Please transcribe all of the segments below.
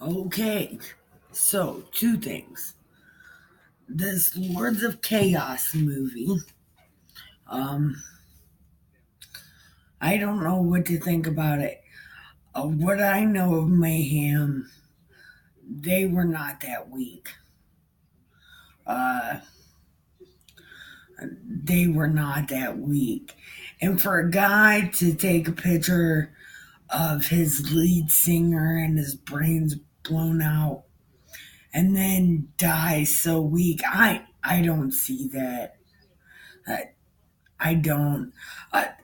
Okay, so two things. This Lords of Chaos movie, um, I don't know what to think about it. What I know of Mayhem, they were not that weak. Uh, they were not that weak. And for a guy to take a picture of his lead singer and his brains blown out and then die so weak, I don't see that. Uh, I don't.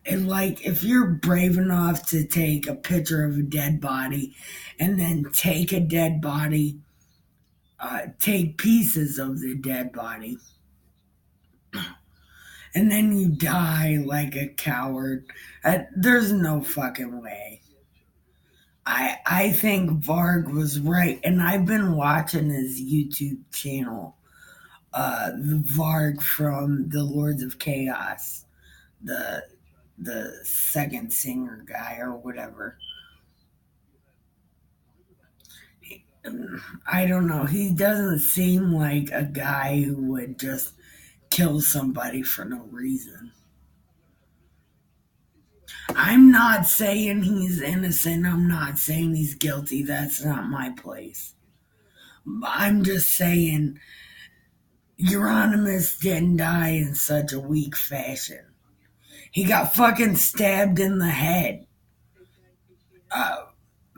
And like, if you're brave enough to take a picture of a dead body and then take a dead body, take pieces of the dead body, and then you die like a coward, there's no fucking way. I think Varg was right, and I've been watching his YouTube channel, the Varg from the Lords of Chaos, the the second singer guy or whatever. I don't know. He doesn't seem like a guy who would just kill somebody for no reason. I'm not saying he's innocent. I'm not saying he's guilty. That's not my place. I'm just saying Euronymous didn't die in such a weak fashion. He got fucking stabbed in the head. Uh,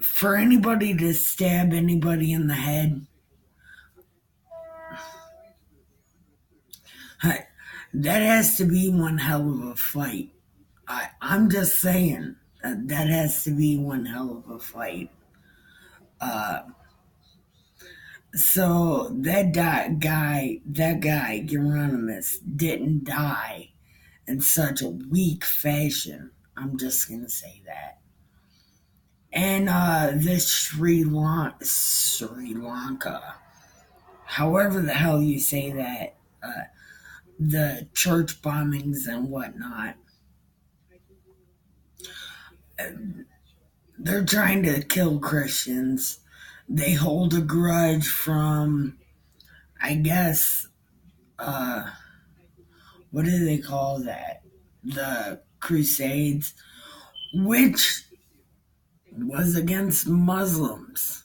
for anybody to stab anybody in the head, that has to be one hell of a fight. I'm just saying that has to be one hell of a fight. Uh, so that guy, Euronymous, didn't die in such a weak fashion. I'm just gonna say that. And this Sri Lanka, however the hell you say that, the church bombings and whatnot, they're trying to kill Christians. They hold a grudge from, I guess, uh, what do they call that? The Crusades, which was against Muslims.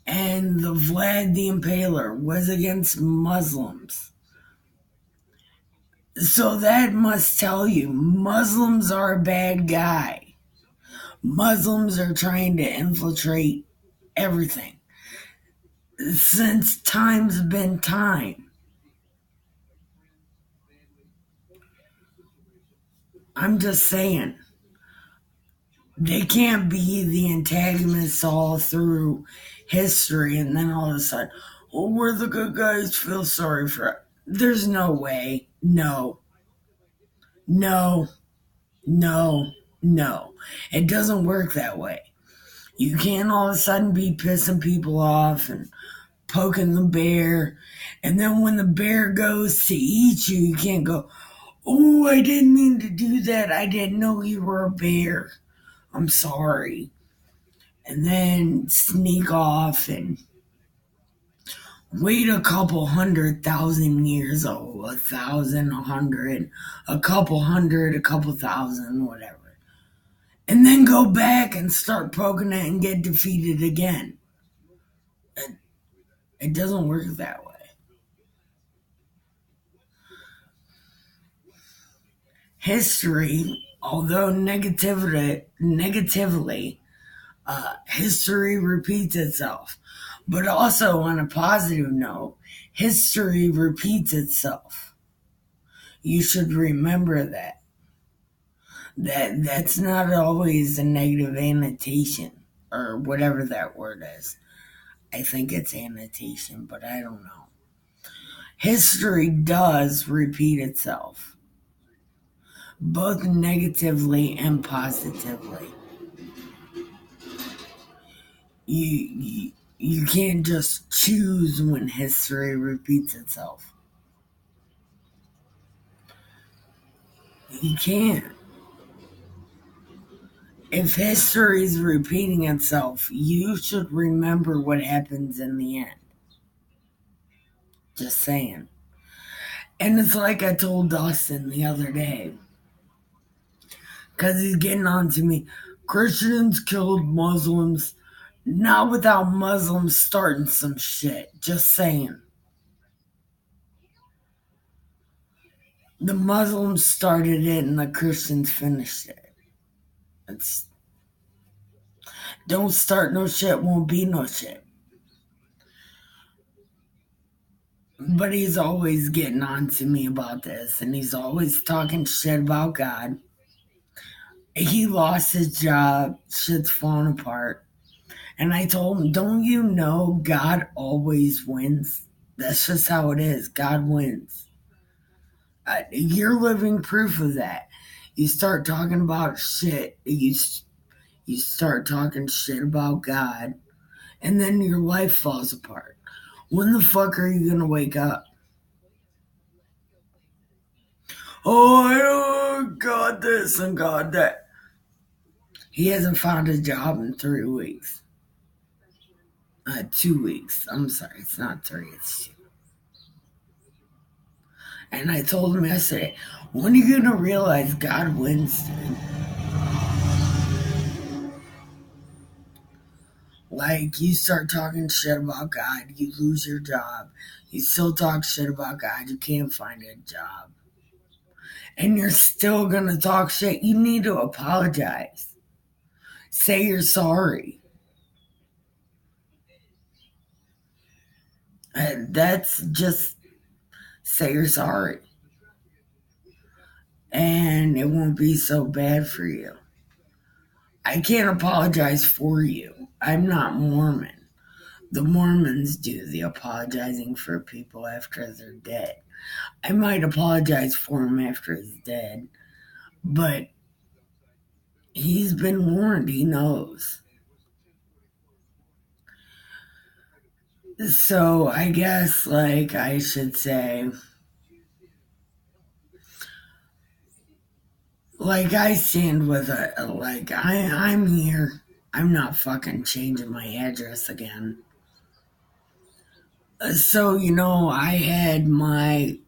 And the Vlad the Impaler was against Muslims. So that must tell you Muslims are a bad guy. Muslims are trying to infiltrate everything since time's been time. I'm just saying, they can't be the antagonists all through history and then all of a sudden, oh, we're the good guys, feel sorry for it. There's no way. No, no, no, no. It doesn't work that way. You can't all of a sudden be pissing people off and poking the bear. And then when the bear goes to eat you, you can't go, oh, I didn't mean to do that. I didn't know you were a bear. I'm sorry. And then sneak off and wait a couple 100,000 years. Oh, 1,000, 100, a couple hundred, a couple thousand, whatever. And then go back and start poking it and get defeated again. It doesn't work that way. History, although negatively, history repeats itself. But also, on a positive note, history repeats itself. You should remember that. That's not always a negative annotation or whatever that word is. I think it's annotation, but I don't know. History does repeat itself, both negatively and positively. You can't just choose when history repeats itself. You can't. if history is repeating itself, you should remember what happens in the end. Just saying. And it's like I told Dustin the other day, because he's getting on to me. Christians killed Muslims, not without Muslims starting some shit. Just saying. The Muslims started it and the Christians finished it. It's, don't start no shit, won't be no shit. But he's always getting on to me about this, and he's always talking shit about God. He lost his job, shit's falling apart. And I told him, don't you know God always wins? That's just how it is. God wins. You're living proof of that. You start talking about shit, you start talking shit about God, and then your life falls apart. When the fuck are you gonna wake up? Oh, I don't got this and got that. He hasn't found a job in 3 weeks. 2 weeks. I'm sorry, it's not 3, it's 2. And I told him yesterday, when are you gonna realize God wins, dude? Like, you start talking shit about God, you lose your job. You still talk shit about God, you can't find a job. And you're still gonna talk shit. You need to apologize. Say you're sorry. That's just say you're sorry. And it won't be so bad for you. I can't apologize for you. I'm not Mormon. The Mormons do the apologizing for people after they're dead. I might apologize for him after he's dead, but he's been warned. He knows. So I guess, like, I should say, like, I stand with it. Like, I'm here. I'm not fucking changing my address again. So, I had my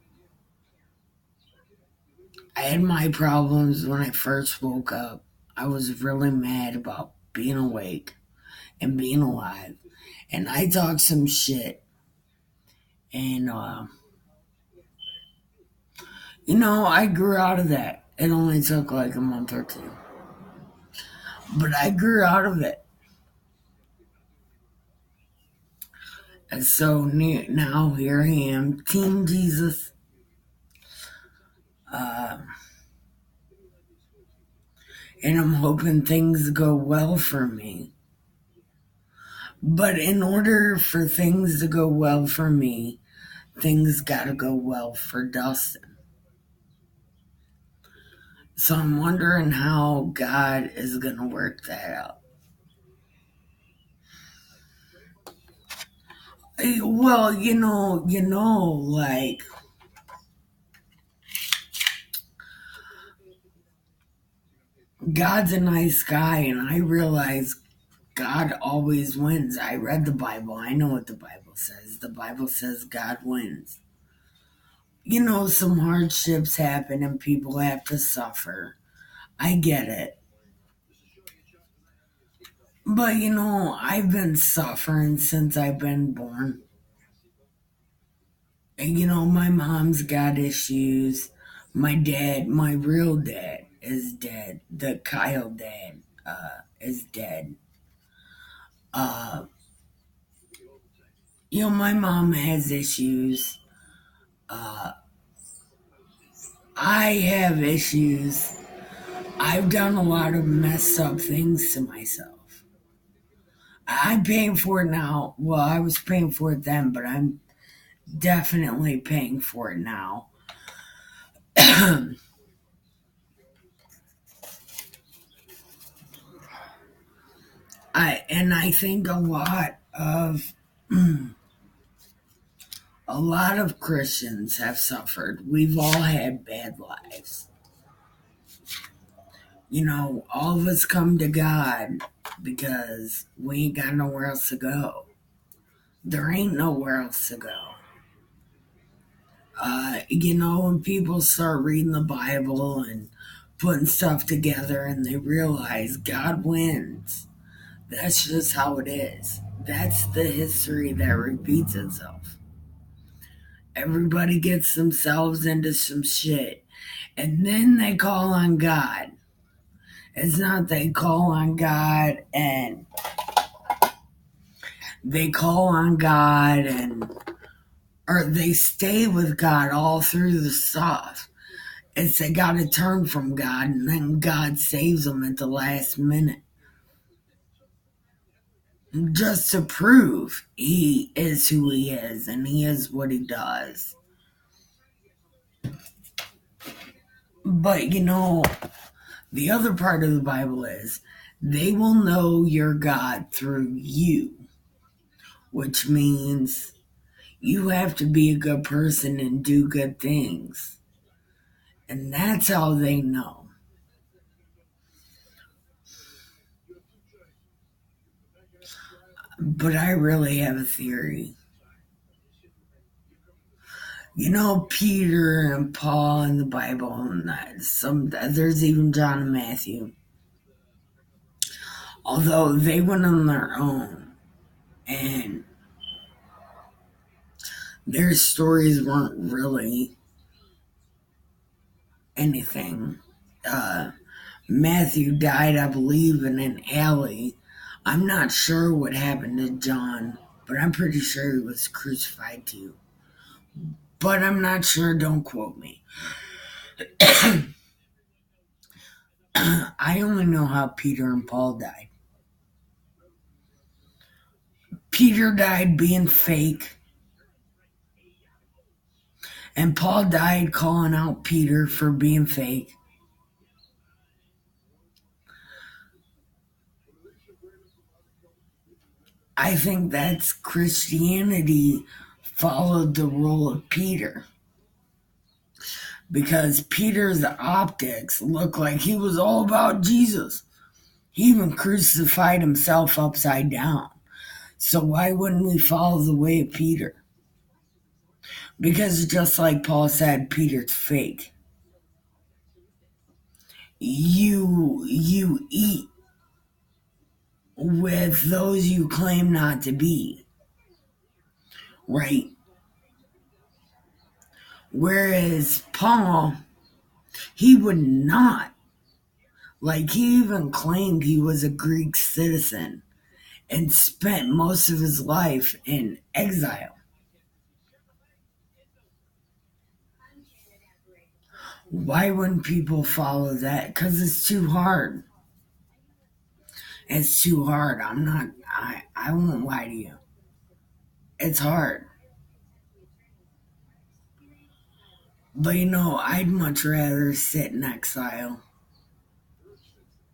problems when I first woke up. I was really mad about being awake and being alive. And I talked some shit. And, I grew out of that. It only took like a month or two. But I grew out of it. And so now here I am, Team Jesus. And I'm hoping things go well for me. But in order for things to go well for me, things gotta go well for Dustin. So I'm wondering how God is gonna work that out. Well, like, God's a nice guy, and I realize God always wins. I read the Bible. I know what the Bible says. The Bible says God wins. Some hardships happen and people have to suffer. I get it. But, I've been suffering since I've been born. And, my mom's got issues. My dad, my real dad, is dead. The Kyle dad is dead. My mom has issues. I have issues. I've done a lot of messed up things to myself. I'm paying for it now. Well, I was paying for it then, but I'm definitely paying for it now. I think a lot of Christians have suffered. We've all had bad lives. all of us come to God because we ain't got nowhere else to go. There ain't nowhere else to go. When people start reading the Bible and putting stuff together and they realize God wins, that's just how it is. That's the history that repeats itself. Everybody gets themselves into some shit and then they call on God. It's not they call on God and they call on God or they stay with God all through the stuff. It's they got to turn from God and then God saves them at the last minute. Just to prove he is who he is and he is what he does. But the other part of the Bible is they will know your God through you, which means you have to be a good person and do good things. And that's how they know. But I really have a theory. Peter and Paul in the Bible, and there's even John and Matthew. Although they went on their own, and their stories weren't really anything. Matthew died, I believe, in an alley. I'm not sure what happened to John, but I'm pretty sure he was crucified too. But I'm not sure, don't quote me. I only know how Peter and Paul died. Peter died being fake, and Paul died calling out Peter for being fake. I think that's Christianity followed the role of Peter. Because Peter's optics looked like he was all about Jesus. He even crucified himself upside down. So why wouldn't we follow the way of Peter? Because just like Paul said, Peter's fake. You eat with those you claim not to be, right? Whereas Paul, he would not. Like, he even claimed he was a Greek citizen and spent most of his life in exile. Why wouldn't people follow that? Because it's too hard. It's too hard. I won't lie to you. It's hard. But I'd much rather sit in exile.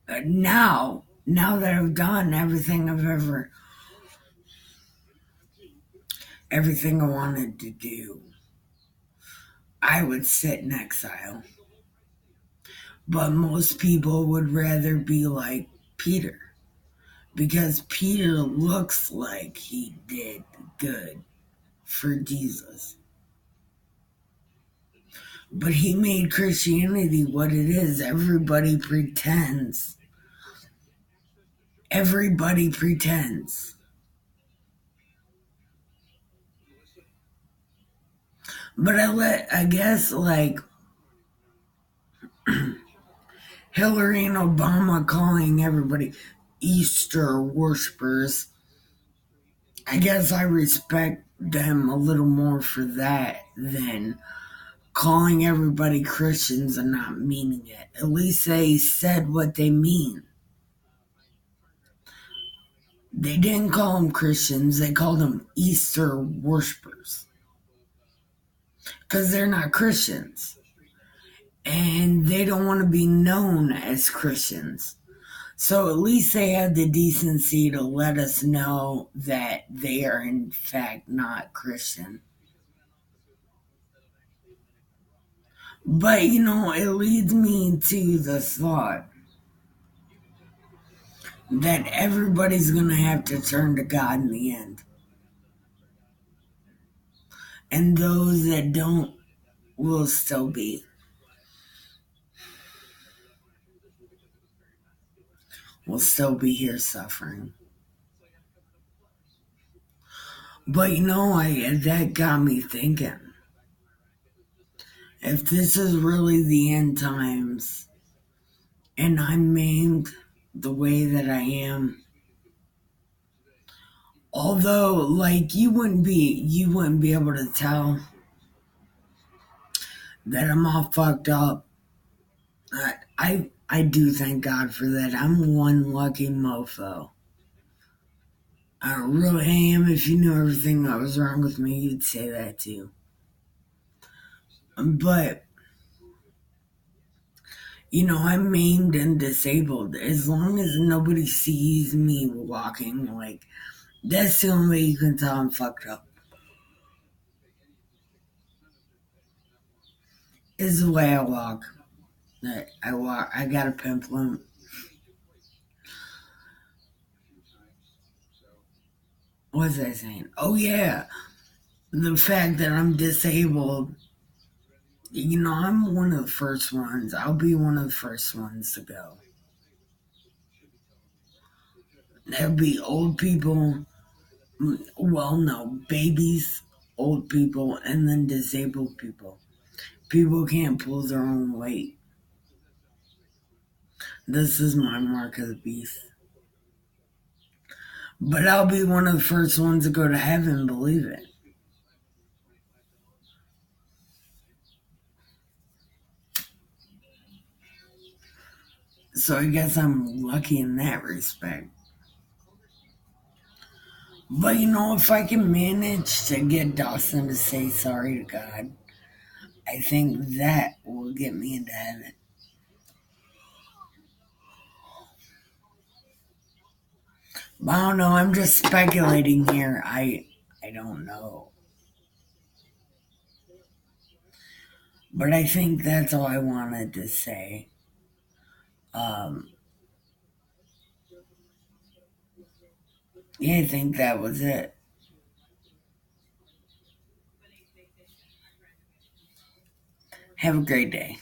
Now that I've done everything I wanted to do, I would sit in exile. But most people would rather be like Peter. Because Peter looks like he did good for Jesus. But he made Christianity what it is. Everybody pretends. Everybody pretends. But I guess like Hillary and Obama calling everybody Easter worshippers, I guess I respect them a little more for that than calling everybody Christians and not meaning it. At least they said what they mean. They didn't call them Christians, they called them Easter worshippers. Because they're not Christians. And they don't want to be known as Christians. So at least they had the decency to let us know that they are in fact not Christian. But it leads me to the thought. that everybody's going to have to turn to God in the end. And those that don't will still be. Will still be here suffering. But that got me thinking. If this is really the end times and I'm maimed the way that I am, although like you wouldn't be able to tell that I'm all fucked up. I do thank God for that. I'm one lucky mofo. I really am. If you knew everything that was wrong with me, you'd say that too. But I'm maimed and disabled. As long as nobody sees me walking, like that's the only way you can tell I'm fucked up. Is the way I walk. I walk. I got a pimple. What was I saying? Oh yeah, the fact that I'm disabled. I'm one of the first ones. I'll be one of the first ones to go. There'll be old people. Well, no, babies, old people, and then disabled people. People can't pull their own weight. This is my mark of the beast. But I'll be one of the first ones to go to heaven, believe it. So I guess I'm lucky in that respect. But if I can manage to get Dawson to say sorry to God, I think that will get me into heaven. But I don't know, I'm just speculating here. I don't know. But I think that's all I wanted to say. Um, yeah, I think that was it. Have a great day.